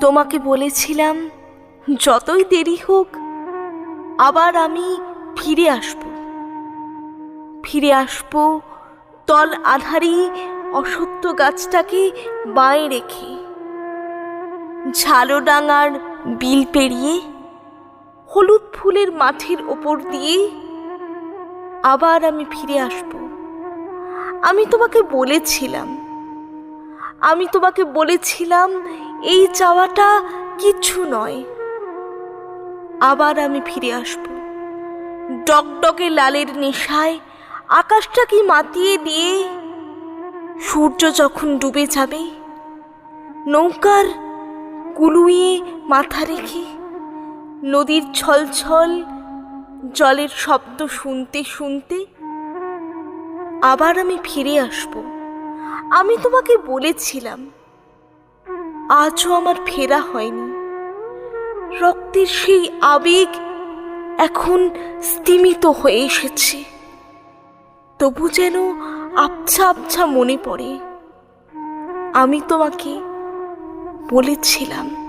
তোমাকে বলেছিলাম যতই দেরি হোক আবার আমি ফিরে আসব তল আধারি অসত্য গাছটাকে বাঁয়ে রেখে, ঝালোডাঙার বিল পেরিয়ে হলুদ ফুলের মাঠের ওপর দিয়ে আবার আমি ফিরে আসব। আমি তোমাকে বলেছিলাম এই চাওয়াটা কিচ্ছু নয়। আবার আমি ফিরে আসব ডগডগে লালের নেশায় আকাশটাকে মাতিয়ে দিয়ে। সূর্য যখন ডুবে যাবে, নৌকার কুলুইয়ে মাথা রেখে নদীর ছলছল জলের শব্দ শুনতে শুনতে আবার আমি ফিরে আসব। আমি তোমাকে বলেছিলাম, আজও আমার ফেরা হয়নি। রক্তের সেই আবেগ এখন স্তিমিত হয়ে এসেছে, তবু যেন আবছা আবছা মনে পড়ে আমি তোমাকে বলেছিলাম।